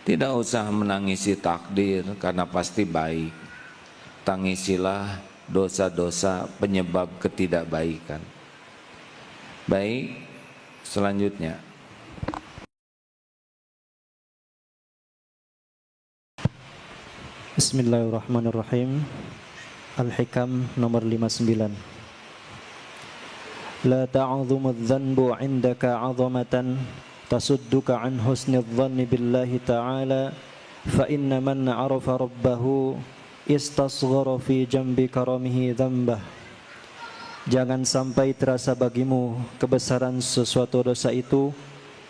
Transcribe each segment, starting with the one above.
Tidak usah menangisi takdir karena pasti baik. Tangisilah dosa-dosa penyebab ketidakbaikan. Baik, selanjutnya. Bismillahirrahmanirrahim. Al-Hikam nomor 59. La ta'udhumu adh-dhanbu 'indaka 'azamatan tasudduka 'an husni adh-dhanni billahi ta'ala fa inna man 'arafa rabbahu istasghara fi jambi karamihi dhanbah. Jangan sampai terasa bagimu kebesaran sesuatu dosa itu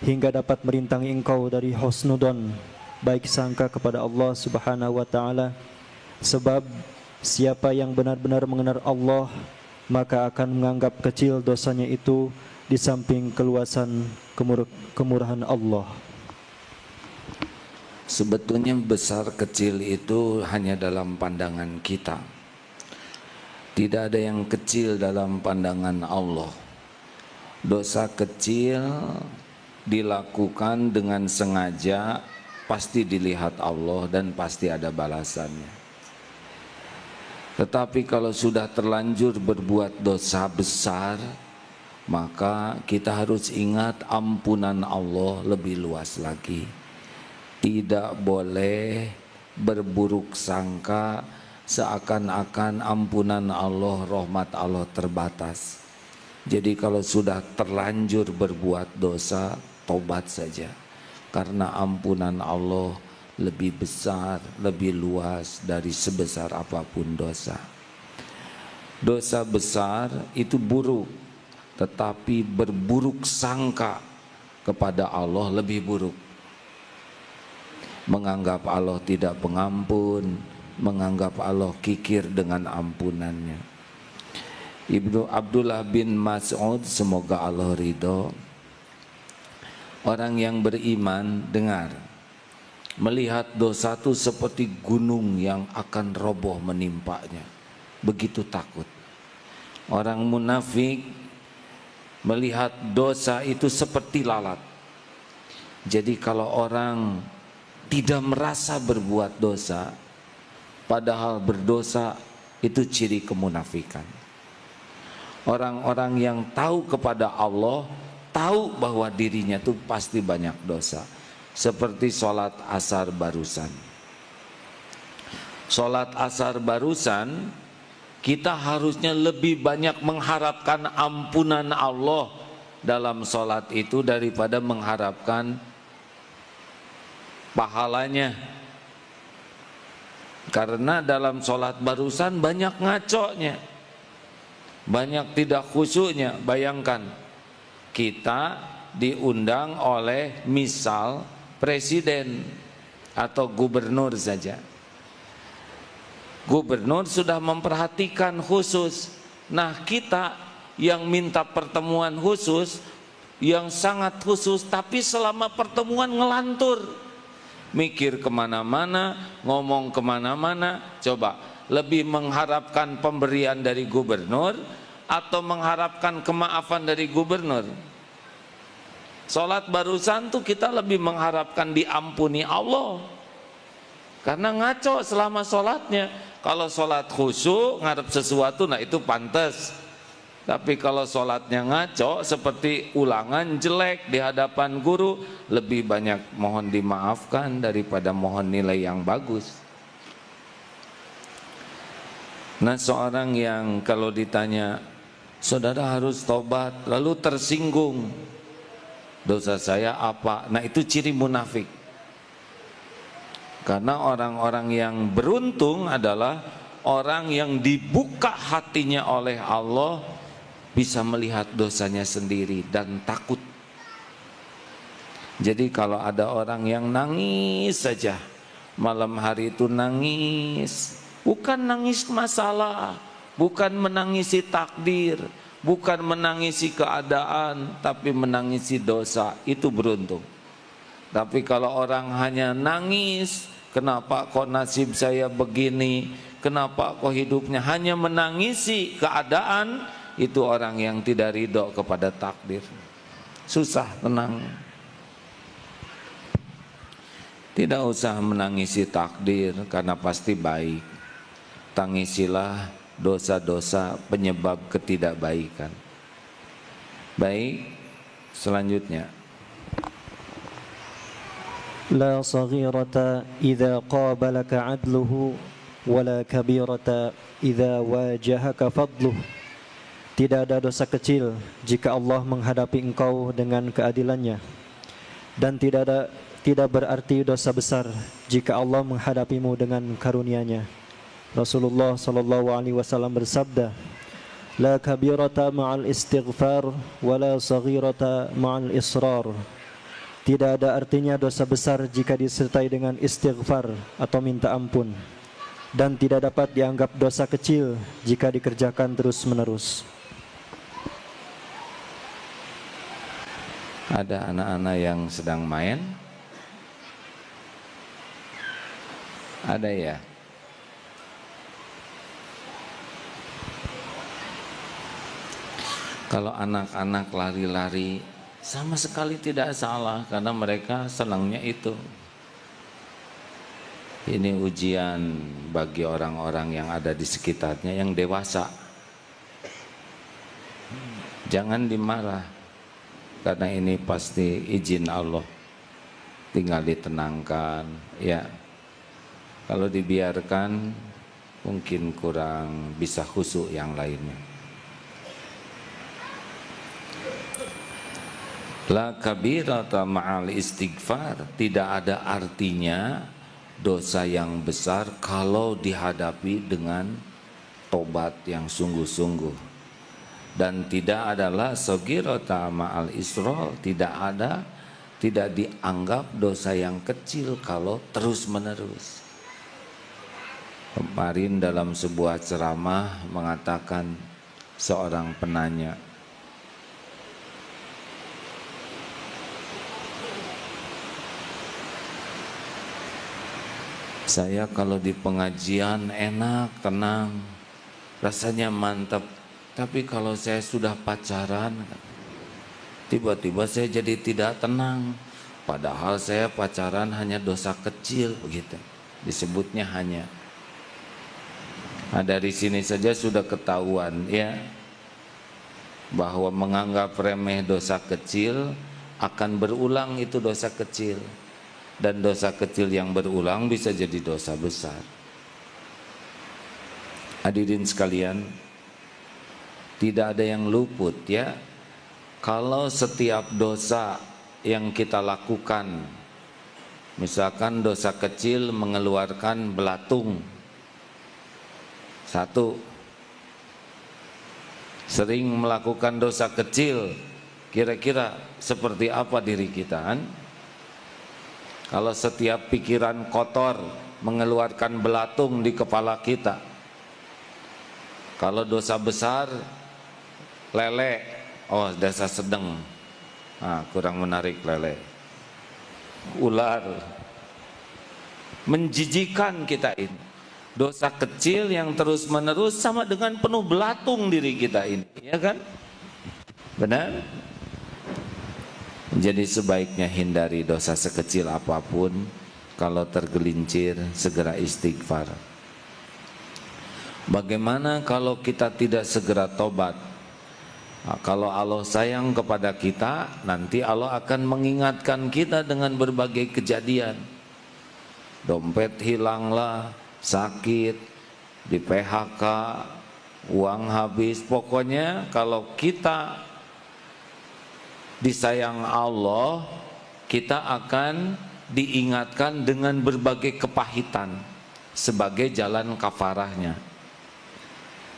hingga dapat merintangi engkau dari husnudzon, baik sangka kepada Allah Subhanahu wa taala. Sebab siapa yang benar-benar mengenal Allah, maka akan menganggap kecil dosanya itu di samping keluasan kemurahan Allah. Sebetulnya besar kecil itu hanya dalam pandangan kita. Tidak ada yang kecil dalam pandangan Allah. Dosa kecil dilakukan dengan sengaja pasti dilihat Allah dan pasti ada balasannya. Tetapi kalau sudah terlanjur berbuat dosa besar, maka kita harus ingat ampunan Allah lebih luas lagi. Tidak boleh berburuk sangka seakan-akan ampunan Allah, rahmat Allah terbatas. Jadi kalau sudah terlanjur berbuat dosa, tobat saja. Karena ampunan Allah lebih besar, lebih luas dari sebesar apapun dosa. Dosa besar itu buruk, tetapi berburuk sangka kepada Allah lebih buruk. Menganggap Allah tidak pengampun, menganggap Allah kikir dengan ampunannya. Ibnu Abdullah bin Mas'ud, semoga Allah ridho, orang yang beriman dengar, melihat dosa itu seperti gunung yang akan roboh menimpanya. Begitu takut. Orang munafik melihat dosa itu seperti lalat. Jadi kalau orang tidak merasa berbuat dosa, padahal berdosa, itu ciri kemunafikan. Orang-orang yang tahu kepada Allah, tahu bahwa dirinya itu pasti banyak dosa. Seperti sholat asar barusan. Sholat asar barusan, kita harusnya lebih banyak mengharapkan ampunan Allah dalam sholat itu daripada mengharapkan pahalanya. Karena dalam sholat barusan banyak ngaconya, banyak tidak khusyuknya. Bayangkan, kita diundang oleh misal presiden atau gubernur saja. Gubernur sudah memperhatikan khusus. Nah, kita yang minta pertemuan khusus, yang sangat khusus, tapi selama pertemuan ngelantur, mikir kemana-mana, ngomong kemana-mana. Coba, lebih mengharapkan pemberian dari gubernur atau mengharapkan kemaafan dari gubernur? Sholat barusan tuh kita lebih mengharapkan diampuni Allah, karena ngaco selama sholatnya. Kalau sholat khusyuk ngarep sesuatu, nah itu pantas. Tapi kalau sholatnya ngaco seperti ulangan jelek di hadapan guru, lebih banyak mohon dimaafkan daripada mohon nilai yang bagus. Nah, seorang yang kalau ditanya, saudara harus tobat, lalu tersinggung, dosa saya apa? Nah, itu ciri munafik. Karena orang-orang yang beruntung adalah orang yang dibuka hatinya oleh Allah, bisa melihat dosanya sendiri dan takut. Jadi kalau ada orang yang nangis saja, malam hari itu nangis, bukan nangis masalah, bukan menangisi takdir, bukan menangisi keadaan, tapi menangisi dosa, itu beruntung. Tapi kalau orang hanya nangis, kenapa kok nasib saya begini, kenapa kok hidupnya, hanya menangisi keadaan, itu orang yang tidak ridho kepada takdir. Susah tenang. Tidak usah menangisi takdir karena pasti baik. Tangisilah dosa-dosa penyebab ketidakbaikan. Baik, selanjutnya. لا صغيرة إذا قابلك عدله ولا كبيرة إذا واجهك فضله. Tidak ada dosa kecil jika Allah menghadapi engkau dengan keadilannya, dan tidak berarti dosa besar jika Allah menghadapimu dengan karunia-Nya. Rasulullah sallallahu alaihi wasallam bersabda, "La kabirata ma'al istighfar wa la saghirata ma'al israr." Tidak ada artinya dosa besar jika disertai dengan istighfar atau minta ampun, dan tidak dapat dianggap dosa kecil jika dikerjakan terus-menerus. Ada anak-anak yang sedang main? Ada ya? Kalau anak-anak lari-lari sama sekali tidak salah karena mereka senangnya itu. Ini ujian bagi orang-orang yang ada di sekitarnya yang dewasa. Jangan dimarah karena ini pasti izin Allah. Tinggal ditenangkan, ya. Kalau dibiarkan mungkin kurang bisa khusyuk yang lainnya. La kabirata ma'al istighfar, tidak ada artinya dosa yang besar kalau dihadapi dengan tobat yang sungguh-sungguh. Dan tidak adalah sagirata ma'al israr, tidak dianggap dosa yang kecil kalau terus-menerus. Kemarin dalam sebuah ceramah mengatakan seorang penanya, saya kalau di pengajian enak, tenang, rasanya mantap. Tapi kalau saya sudah pacaran, tiba-tiba saya jadi tidak tenang. Padahal saya pacaran hanya dosa kecil, begitu. Disebutnya hanya. Nah, dari sini saja sudah ketahuan, ya, bahwa menganggap remeh dosa kecil akan berulang itu dosa kecil. Dan dosa kecil yang berulang bisa jadi dosa besar. Hadirin sekalian, tidak ada yang luput, ya. Kalau setiap dosa yang kita lakukan, misalkan dosa kecil mengeluarkan belatung, satu, sering melakukan dosa kecil, kira-kira seperti apa diri kita, kan? Kalau setiap pikiran kotor mengeluarkan belatung di kepala kita. Kalau dosa besar, lele, oh dosa sedang, kurang menarik lele. Ular, menjijikan kita ini. Dosa kecil yang terus menerus sama dengan penuh belatung diri kita ini, ya kan? Benar? Jadi sebaiknya hindari dosa sekecil apapun. Kalau tergelincir segera istighfar. Bagaimana kalau kita tidak segera tobat? Nah, kalau Allah sayang kepada kita, nanti Allah akan mengingatkan kita dengan berbagai kejadian. Dompet hilanglah, sakit, di PHK, uang habis. Pokoknya kalau kita disayang Allah, kita akan diingatkan dengan berbagai kepahitan sebagai jalan kafarahnya.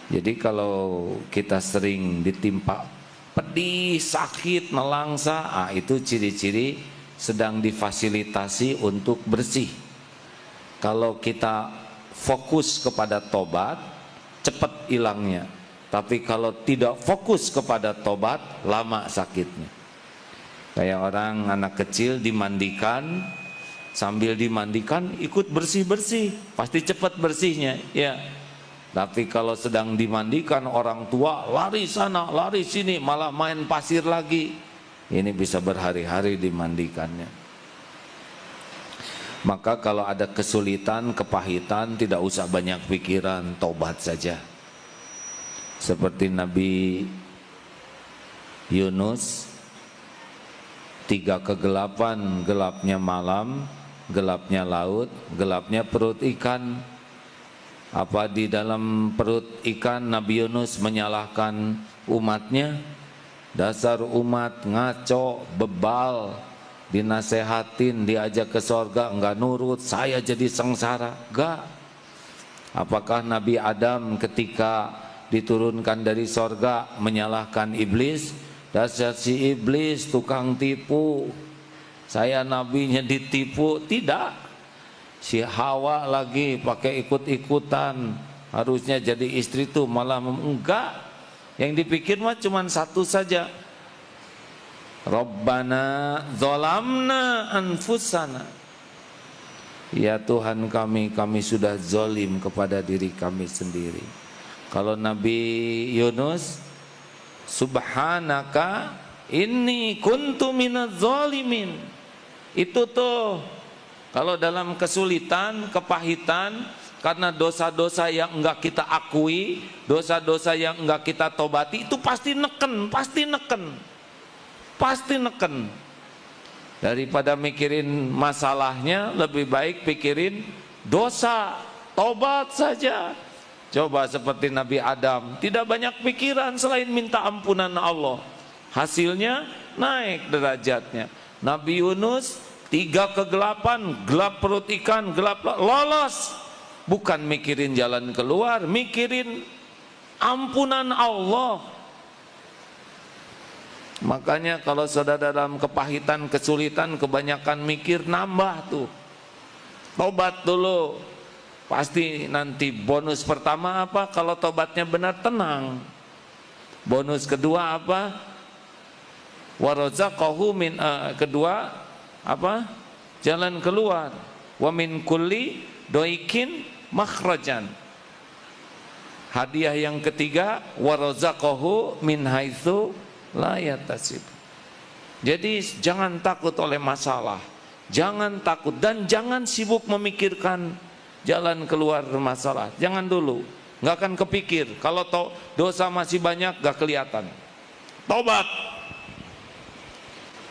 Jadi kalau kita sering ditimpa pedih, sakit, nelangsa, itu ciri-ciri sedang difasilitasi untuk bersih. Kalau kita fokus kepada tobat, cepat hilangnya. Tapi kalau tidak fokus kepada tobat, lama sakitnya. Kayak orang anak kecil dimandikan, sambil dimandikan ikut bersih-bersih, pasti cepat bersihnya, ya. Tapi kalau sedang dimandikan orang tua lari sana, lari sini, malah main pasir lagi. Ini bisa berhari-hari dimandikannya. Maka kalau ada kesulitan, kepahitan, tidak usah banyak pikiran, tobat saja. Seperti Nabi Yunus, 3 kegelapan, gelapnya malam, gelapnya laut, gelapnya perut ikan. Apa di dalam perut ikan Nabi Yunus menyalahkan umatnya? Dasar umat ngaco, bebal, dinasehatin, diajak ke sorga, enggak nurut, saya jadi sengsara. Enggak. Apakah Nabi Adam ketika diturunkan dari sorga menyalahkan iblis? Dasar si iblis, tukang tipu, saya nabinya ditipu. Tidak. Si Hawa lagi pakai ikut-ikutan, harusnya jadi istri tuh malah enggak. Yang dipikir mah cuma satu saja, Rabbana zolamna anfusana, ya Tuhan kami sudah zolim kepada diri kami sendiri. Kalau Nabi Yunus, subhanaka inni kuntu minaz zalimin, itu tuh kalau dalam kesulitan, kepahitan, karena dosa-dosa yang enggak kita akui, dosa-dosa yang enggak kita tobati, itu pasti neken, pasti neken. Daripada mikirin masalahnya, lebih baik pikirin dosa, tobat saja. Coba seperti Nabi Adam, tidak banyak pikiran selain minta ampunan Allah. Hasilnya naik derajatnya. Nabi Yunus, 3 kegelapan, gelap perut ikan, gelap lolos. Bukan mikirin jalan keluar, mikirin ampunan Allah. Makanya kalau saudara dalam kepahitan, kesulitan, kebanyakan mikir, nambah tuh. Tobat dulu. Pasti nanti bonus pertama apa? Kalau tobatnya benar, tenang. Bonus kedua apa? Warazaqahu min kedua apa? Jalan keluar. Wa min kulli doikin makhrajan. Hadiah yang ketiga, warazaqahu min haitsu la yatasib. Jadi jangan takut oleh masalah, jangan takut, dan jangan sibuk memikirkan jalan keluar masalah. Jangan dulu, nggak akan kepikir. Kalau dosa masih banyak, nggak kelihatan. Tobat,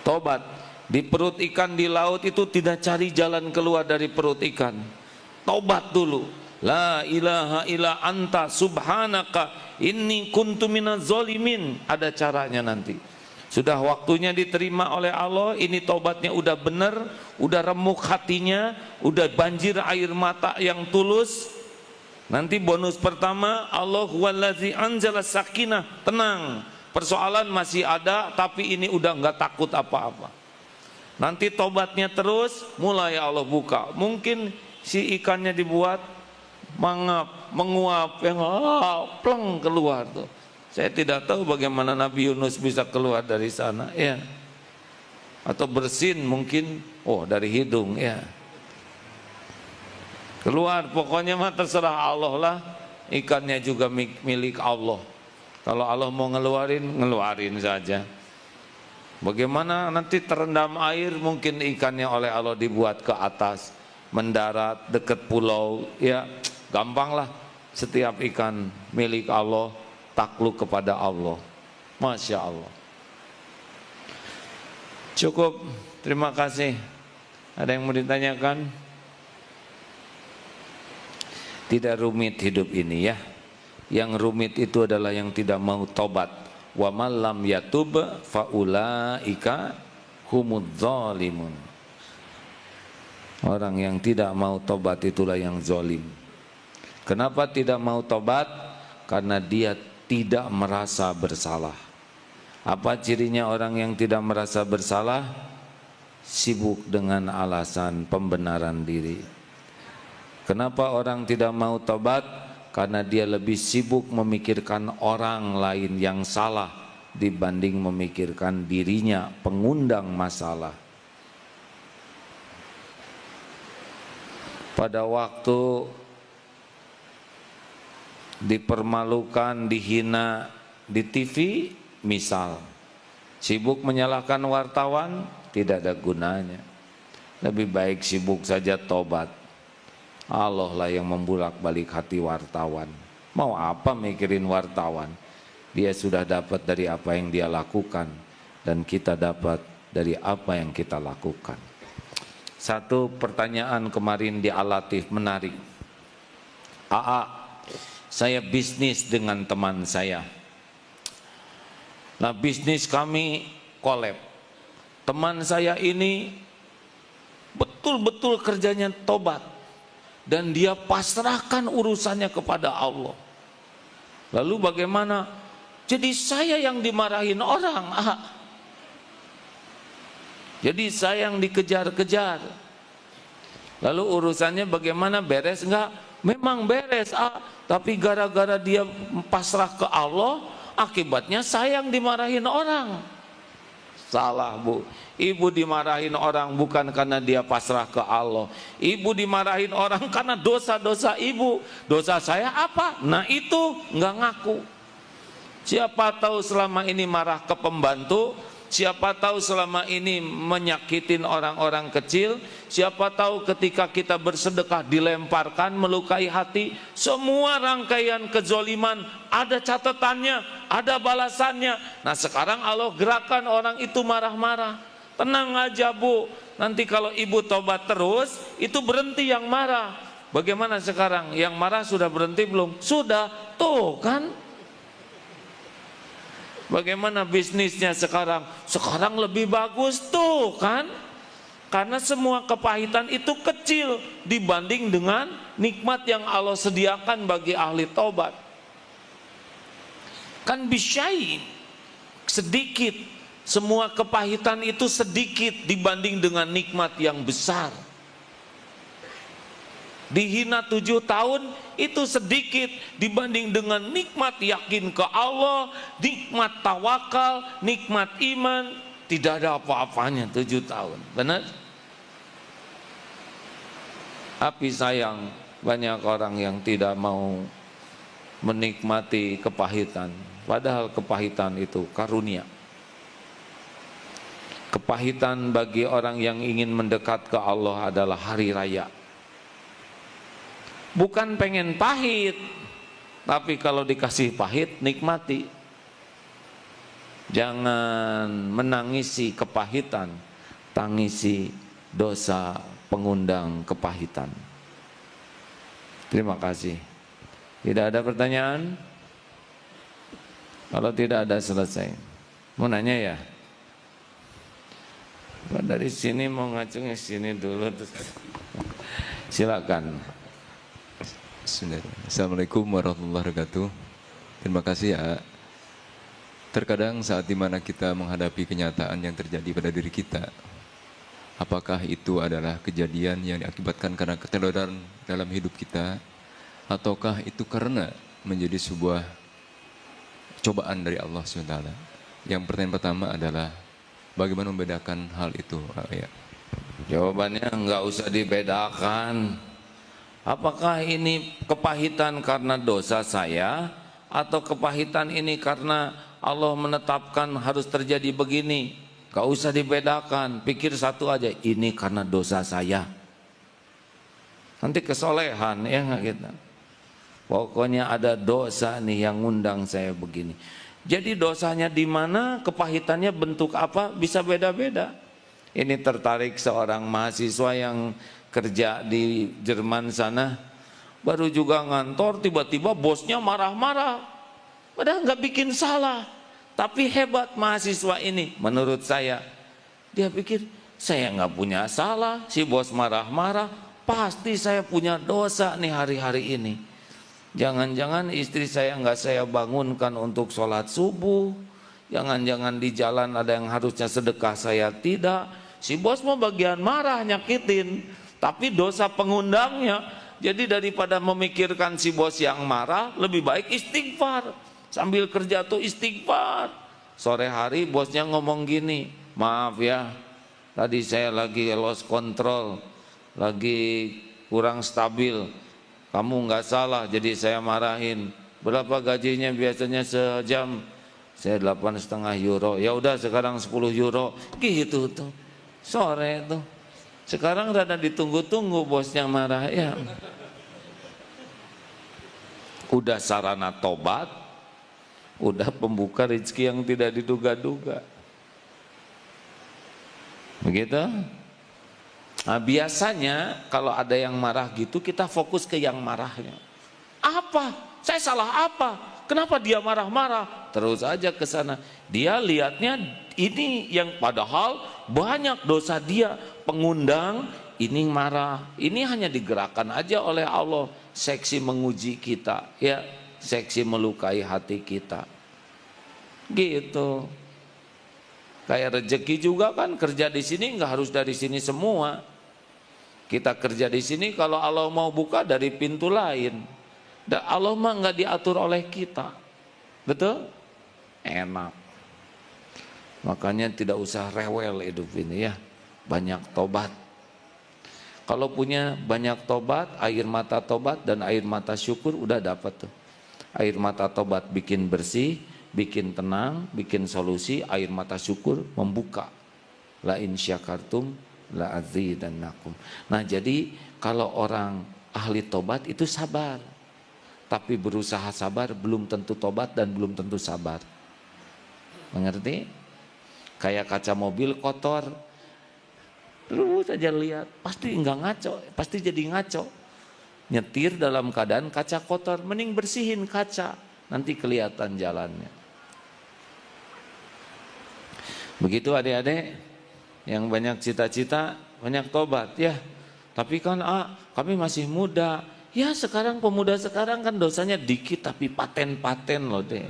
tobat. Di perut ikan di laut itu tidak cari jalan keluar dari perut ikan. Tobat dulu. La ilaha illa anta subhanaka inni kuntu minaz zalimin. Ada caranya nanti. Sudah waktunya diterima oleh Allah. Ini tobatnya udah benar, udah remuk hatinya, udah banjir air mata yang tulus. Nanti bonus pertama, Allah huwallazi anzala sakinah. Tenang, persoalan masih ada, tapi ini udah enggak takut apa-apa. Nanti tobatnya terus, mulai Allah buka. Mungkin si ikannya dibuat mangap, menguap, yang pleng keluar tuh. Saya tidak tahu bagaimana Nabi Yunus bisa keluar dari sana, ya. Atau bersin mungkin, dari hidung, ya. Keluar, pokoknya mah terserah Allah lah. Ikannya juga milik Allah. Kalau Allah mau ngeluarin saja. Bagaimana nanti terendam air, mungkin ikannya oleh Allah dibuat ke atas, mendarat dekat pulau, ya gampang lah. Setiap ikan milik Allah, takluk kepada Allah. Masya Allah. Cukup, terima kasih. Ada yang mau ditanyakan? Tidak rumit hidup ini, ya. Yang rumit itu adalah yang tidak mau tobat. Wa man lam yatub faulaika humudz zalimun. Orang yang tidak mau tobat itulah yang zalim. Kenapa tidak mau tobat? Karena dia tidak merasa bersalah. Apa cirinya orang yang tidak merasa bersalah? Sibuk dengan alasan pembenaran diri. Kenapa orang tidak mau tobat? Karena dia lebih sibuk memikirkan orang lain yang salah dibanding memikirkan dirinya pengundang masalah. Pada waktu dipermalukan, dihina di TV, misal sibuk menyalahkan wartawan, tidak ada gunanya. Lebih baik sibuk saja tobat. Allah lah yang membulak-balik hati wartawan. Mau apa mikirin wartawan? Dia sudah dapat dari apa yang dia lakukan, dan kita dapat dari apa yang kita lakukan. Satu pertanyaan kemarin di Al-Latif menarik. AA, saya bisnis dengan teman saya. Nah, bisnis kami kolab. Teman saya ini betul-betul kerjanya tobat, dan dia pasrahkan urusannya kepada Allah. Lalu bagaimana? Jadi saya yang dimarahin orang. Jadi saya yang dikejar-kejar. Lalu urusannya bagaimana, beres enggak? Memang beres, tapi gara-gara dia pasrah ke Allah, akibatnya saya yang dimarahin orang. Salah, Bu. Ibu dimarahin orang bukan karena dia pasrah ke Allah. Ibu dimarahin orang karena dosa-dosa ibu. Dosa saya apa? Nah itu nggak ngaku. Siapa tahu selama ini marah ke pembantu, siapa tahu selama ini menyakitin orang-orang kecil, siapa tahu ketika kita bersedekah dilemparkan, melukai hati. Semua rangkaian kezoliman ada catatannya, ada balasannya. Nah sekarang Allah gerakan orang itu marah-marah. Tenang aja, Bu, nanti kalau ibu tobat terus, itu berhenti yang marah. Bagaimana sekarang? Yang marah sudah berhenti belum? Sudah, tuh kan. Bagaimana bisnisnya sekarang? Sekarang lebih bagus, tuh kan. Karena semua kepahitan itu kecil dibanding dengan nikmat yang Allah sediakan bagi ahli tobat. Kan bisyai, sedikit. Semua kepahitan itu sedikit dibanding dengan nikmat yang besar. Dihina 7 tahun itu sedikit dibanding dengan nikmat yakin ke Allah, nikmat tawakal, nikmat iman. Tidak ada apa-apanya 7 tahun. Benar? Tapi sayang, banyak orang yang tidak mau menikmati kepahitan. Padahal kepahitan itu karunia. Kepahitan bagi orang yang ingin mendekat ke Allah adalah hari raya. Bukan pengen pahit, tapi kalau dikasih pahit, nikmati. Jangan menangisi kepahitan, tangisi dosa pengundang kepahitan. Terima kasih. Tidak ada pertanyaan? Kalau tidak ada, selesai. Mau nanya ya? Dari sini mau ngacungnya sini dulu, terus silakan. Assalamualaikum warahmatullahi wabarakatuh. Terima kasih ya. Terkadang saat dimana kita menghadapi kenyataan yang terjadi pada diri kita, apakah itu adalah kejadian yang diakibatkan karena keteloran dalam hidup kita, ataukah itu karena menjadi sebuah cobaan dari Allah SWT? Yang pertanyaan pertama adalah bagaimana membedakan hal itu? Ya. Jawabannya nggak usah dibedakan. Apakah ini kepahitan karena dosa saya, atau kepahitan ini karena Allah menetapkan harus terjadi begini? Gak usah dibedakan, pikir satu aja, ini karena dosa saya. Nanti kesolehan, ya nggak kita. Pokoknya ada dosa nih yang ngundang saya begini. Jadi dosanya di mana, kepahitannya bentuk apa, bisa beda-beda. Ini tertarik seorang mahasiswa yang kerja di Jerman sana, baru juga ngantor, tiba-tiba bosnya marah-marah, padahal nggak bikin salah. Tapi hebat mahasiswa ini, menurut saya. Dia pikir, saya nggak punya salah, si bos marah-marah, pasti saya punya dosa nih hari-hari ini. Jangan-jangan istri saya nggak saya bangunkan untuk sholat subuh, jangan-jangan di jalan ada yang harusnya sedekah saya tidak. Si bos mau bagian marah, nyakitin, tapi dosa pengundangnya. Jadi daripada memikirkan si bos yang marah, lebih baik istighfar. Sambil kerja tuh istighfar. Sore hari bosnya ngomong gini, maaf ya, tadi saya lagi lost control, lagi kurang stabil. Kamu nggak salah, jadi saya marahin. Berapa gajinya biasanya sejam? Saya 8,5 euro. Ya udah sekarang 10 euro. Gitu tuh. Sore tuh. Sekarang rada ditunggu-tunggu bosnya marah ya. Udah sarana tobat, udah pembuka rezeki yang tidak diduga-duga. Begitu? Nah, biasanya kalau ada yang marah gitu kita fokus ke yang marahnya. Apa? Saya salah apa? Kenapa dia marah-marah? Terus aja ke sana. Dia lihatnya ini yang padahal banyak dosa dia. Pengundang ini marah. Ini hanya digerakkan aja oleh Allah. Seksi menguji kita, ya. Seksi melukai hati kita. Gitu. Kayak rezeki juga kan, kerja di sini nggak harus dari sini semua. Kita kerja di sini kalau Allah mau buka dari pintu lain. Dan Allah mah nggak diatur oleh kita. Betul? Enak. Makanya tidak usah rewel hidup ini ya. Banyak tobat. Kalau punya banyak tobat, air mata tobat dan air mata syukur udah dapat tuh. Air mata tobat bikin bersih, bikin tenang, bikin solusi. Air mata syukur membuka. La in syakartum la azidannakum. Nah, jadi kalau orang ahli tobat itu sabar. Tapi berusaha sabar belum tentu tobat dan belum tentu sabar. Mengerti? Kayak kaca mobil kotor. Terus aja lihat, pasti enggak ngaco, pasti jadi ngaco. Nyetir dalam keadaan kaca kotor, mending bersihin kaca, nanti kelihatan jalannya. Begitu adik-adik yang banyak cita-cita, banyak tobat ya. Tapi kan kami masih muda. Ya sekarang pemuda sekarang kan dosanya dikit tapi paten-paten loh deh.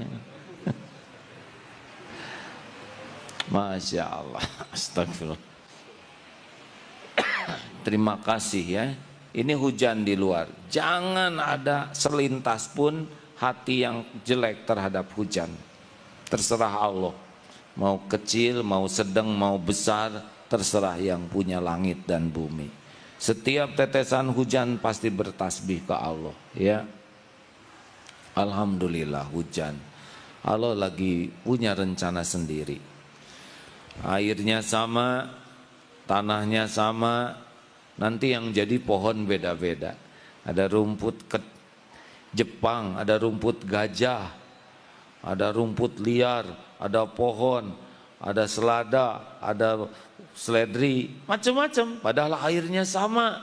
Masya Allah, astagfirullah. Terima kasih ya. Ini hujan di luar. Jangan ada selintas pun hati yang jelek terhadap hujan. Terserah Allah. Mau kecil, mau sedang, mau besar, terserah yang punya langit dan bumi. Setiap tetesan hujan pasti bertasbih ke Allah ya. Alhamdulillah hujan. Allah lagi punya rencana sendiri. Airnya sama, tanahnya sama, nanti yang jadi pohon beda-beda. Ada rumput Jepang, ada rumput gajah, ada rumput liar, ada pohon, ada selada, ada seledri, macam-macam. Padahal airnya sama,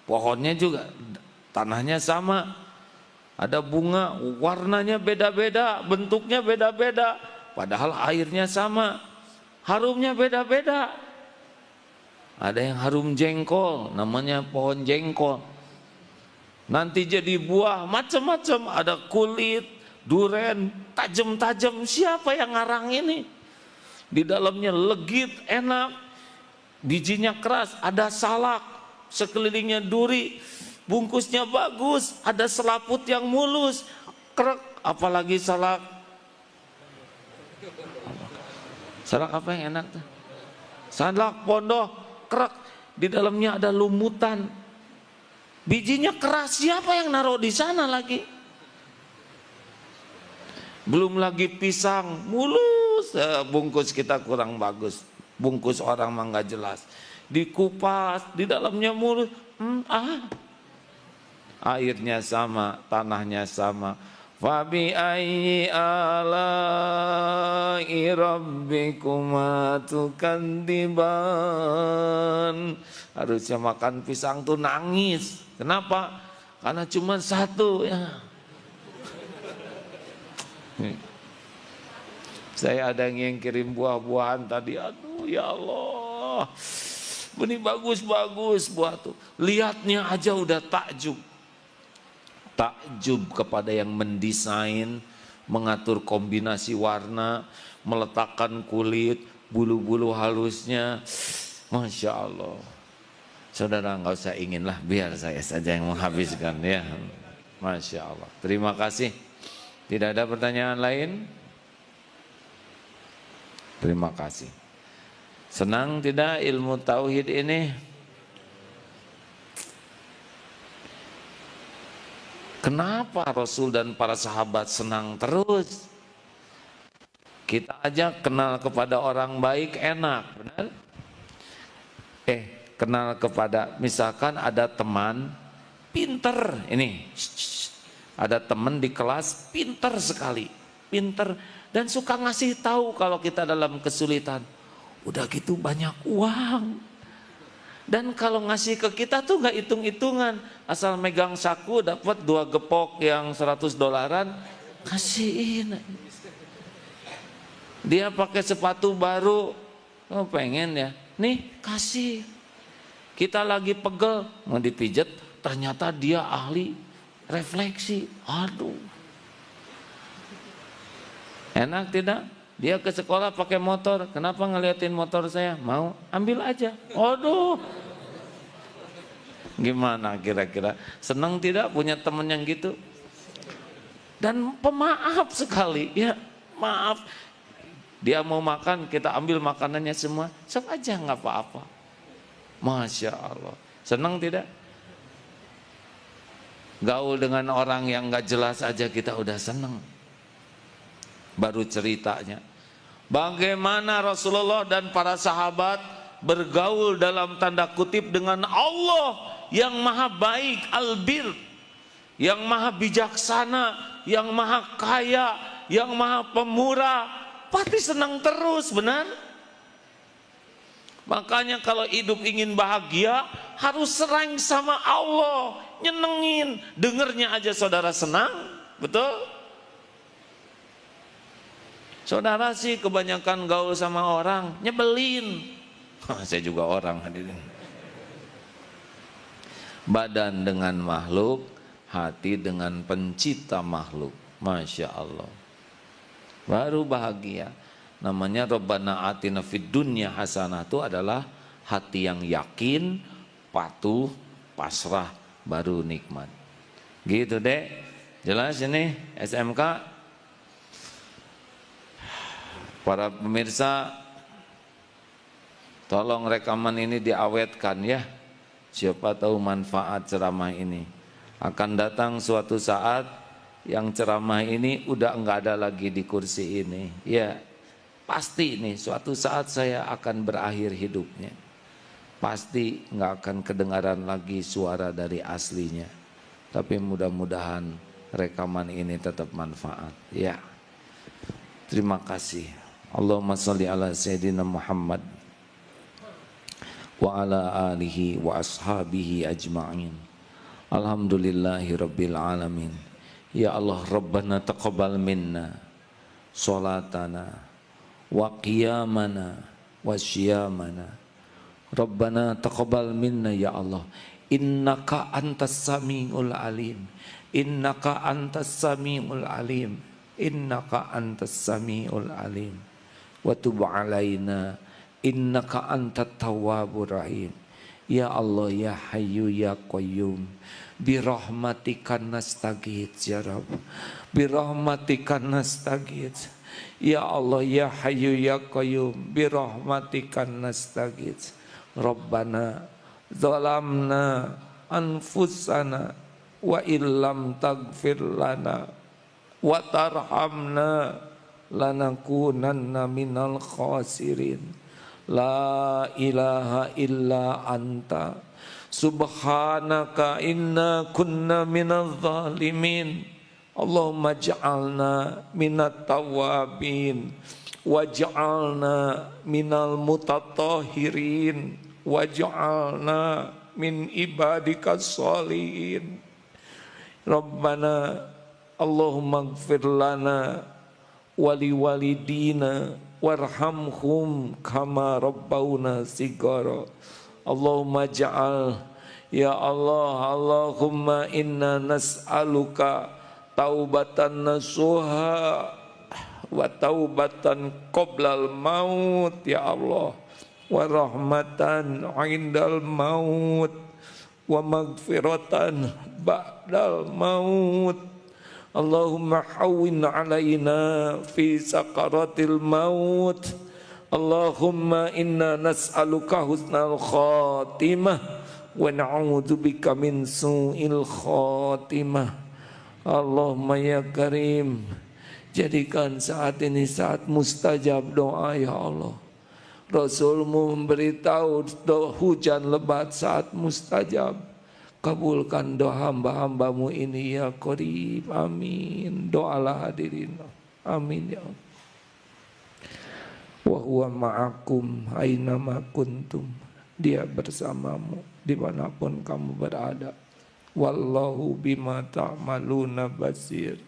pohonnya juga, tanahnya sama. Ada bunga, warnanya beda-beda, bentuknya beda-beda. Padahal airnya sama, harumnya beda-beda. Ada yang harum jengkol, namanya pohon jengkol. Nanti jadi buah, macam-macam. Ada kulit, duren, tajam-tajam. Siapa yang ngarang ini? Di dalamnya legit, enak. Bijinya keras, ada salak, sekelilingnya duri, bungkusnya bagus, ada selaput yang mulus, krek, apalagi salak. Salak apa yang enak tuh? Salak pondok, krek, di dalamnya ada lumutan. Bijinya keras, siapa yang naruh di sana lagi? Belum lagi pisang, mulus, bungkus kita kurang bagus. Bungkus orang mah nggak jelas, dikupas, di dalamnya mulus, airnya sama, tanahnya sama. Fabi ayyi ala'i rabbikuma tukadziban. Harusnya makan pisang tuh nangis. Kenapa? Karena cuma satu ya. Saya ada yang kirim buah-buahan tadi, aduh ya Allah, ini bagus-bagus buah tuh. Lihatnya aja udah takjub. Takjub kepada yang mendesain, mengatur kombinasi warna, meletakkan kulit, bulu-bulu halusnya. Masya Allah. Saudara nggak usah ingin lah, biar saya saja yang menghabiskan ya. Masya Allah. Terima kasih. Tidak ada pertanyaan lain? Terima kasih. Senang tidak ilmu tauhid ini? Kenapa Rasul dan para sahabat senang terus? Kita aja kenal kepada orang baik enak, benar? kenal kepada, misalkan ada teman pinter, ini ada teman di kelas pinter sekali, pinter dan suka ngasih tahu kalau kita dalam kesulitan. Udah gitu banyak uang. Dan kalau ngasih ke kita tuh nggak hitung-hitungan, asal megang saku dapat 2 gepok yang $100, kasihin. Dia pakai sepatu baru, oh pengen ya, nih kasih. Kita lagi pegel mau dipijet, ternyata dia ahli refleksi. Aduh, enak tidak? Dia ke sekolah pakai motor, kenapa ngeliatin motor saya? Mau ambil aja. Aduh, gimana kira-kira? Senang tidak punya teman yang gitu? Dan pemaaf sekali, ya maaf. Dia mau makan, kita ambil makanannya semua, sok aja nggak apa-apa. Masya Allah, senang tidak? Gaul dengan orang yang nggak jelas aja kita udah senang. Baru ceritanya bagaimana Rasulullah dan para sahabat bergaul dalam tanda kutip dengan Allah yang maha baik, albir, yang maha bijaksana, yang maha kaya, yang maha pemurah. Pasti senang terus, benar? Makanya kalau hidup ingin bahagia harus sering sama Allah, nyenengin. Dengernya aja saudara senang, betul? Saudara sih kebanyakan gaul sama orang, nyebelin. Saya juga orang hadirin. Badan dengan makhluk, hati dengan pencipta makhluk. Masya Allah. Baru bahagia. Namanya Rabbana atina fid dunya hasanah, itu adalah hati yang yakin, patuh, pasrah, baru nikmat. Gitu deh. Jelas ini SMK. Para pemirsa, tolong rekaman ini diawetkan ya. Siapa tahu manfaat ceramah ini. Akan datang suatu saat yang ceramah ini udah enggak ada lagi di kursi ini. Ya, pasti nih suatu saat saya akan berakhir hidupnya. Pasti enggak akan kedengaran lagi suara dari aslinya. Tapi mudah-mudahan rekaman ini tetap manfaat. Ya, terima kasih. Allahumma salli ala Sayyidina Muhammad wa ala alihi wa ashabihi ajma'in. Alhamdulillahi rabbil alamin. Ya Allah, Rabbana taqabbal minna salatana wa qiyamana wa syiyamana. Rabbana taqabbal minna ya Allah. Innaka antas sami'ul alim. Innaka antas sami'ul alim. Innaka antas sami'ul alim. Wa tub alaina innaka antat tawwabur rahim. Ya Allah ya Hayyu ya Qayyum, bi rahmatika nastaghits ya Rabb, bi rahmatika nastaghits. Ya Allah ya Hayyu ya Qayyum, bi rahmatika nastaghits. Rabbana zalamna anfusana wa illam taghfir lana wa tarhamna lanakunanna minal khasirin. La ilaha illa anta subhanaka inna kunna minal zalimin. Allahumma ja'alna minat tawabin waj'alna minal mutatahirin waj'alna min ibadikas sholihin. Rabbana Allahumma gfir lana wali walidina warhamhum kama rabbawna sigara. Allahumma ja'al ya Allah, Allahumma inna nas'aluka taubatan nasuha wa taubatan qoblal maut ya Allah, wa rahmatan indal maut wa magfiratan ba'dal maut. Allahumma hawwin alaina fi sakaratil maut. Allahumma inna nas'aluka husnal khatimah wa na'udzubika min su'il khatimah. Allahumma ya Karim, jadikan saat ini saat mustajab doa ya Allah. Rasulmu memberitahu hujan lebat saat mustajab. Kabulkan doa hamba-hambamu ini ya Qarib. Amin. Doalah hadirin. Amin ya Allah. Wa huwa ma'akum ainama kuntum. Dia bersamamu dimanapun kamu berada. Wallahu bima ta'maluna basir.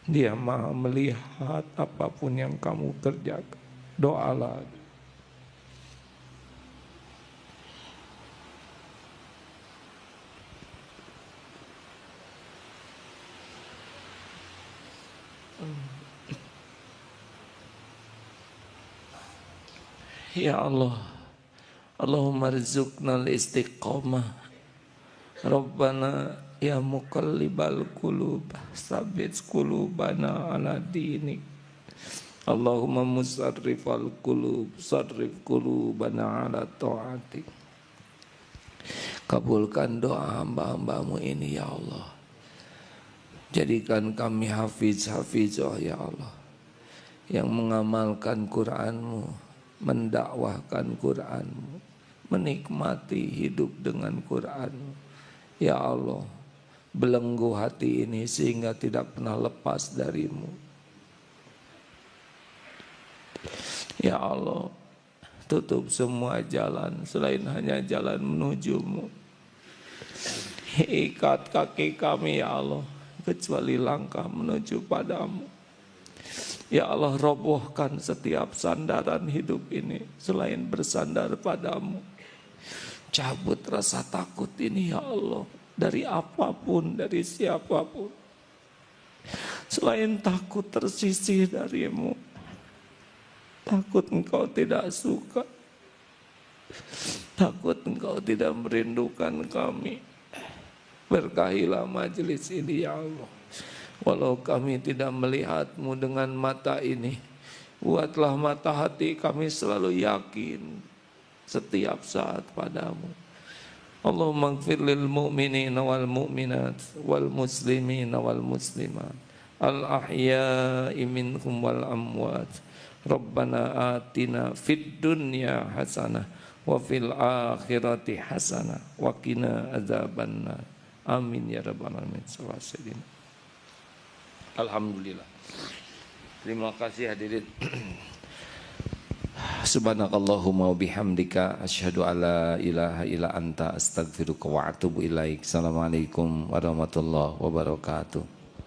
Dia maha melihat apapun yang kamu kerjakan. Doalah. Ya Allah, Allahumma rizukna al-istiqamah. Rabbana ya muqallibal qulub, sabit qulubana ala dinik. Allahumma musarrifal qulub, sarrif qulubana ala ta'atik. Kabulkan doa hamba-hambamu ini ya Allah. Jadikan kami hafiz-hafizah ya Allah, yang mengamalkan Qur'an-Mu, mendakwahkan Qur'an-Mu, menikmati hidup dengan Qur'an-Mu. Ya Allah, belenggu hati ini sehingga tidak pernah lepas darimu. Ya Allah, tutup semua jalan selain hanya jalan menuju-Mu. Ikat kaki kami ya Allah, kecuali langkah menuju padamu. Ya Allah, robohkan setiap sandaran hidup ini selain bersandar padamu. Cabut rasa takut ini ya Allah, dari apapun, dari siapapun. Selain takut tersisih darimu, takut engkau tidak suka, takut engkau tidak merindukan kami. Berkahilah majelis ini ya Allah. Walau kami tidak melihatmu dengan mata ini, buatlah mata hati kami selalu yakin setiap saat padamu. Allahumma ighfir lil mu'minina wal mu'minat wal muslimina wal muslimat al ahya'i minhum wal amwat. Rabbana atina fid dunya hasanah wa fil akhirati hasanah wa qina adzabannar. Amin ya rabbal alamin. Alhamdulillah. Terima kasih hadirin. Subhanakallahumma wa bihamdika asyhadu alla ilaha illa anta astaghfiruka wa atubu ilaik. Assalamualaikum warahmatullahi wabarakatuh.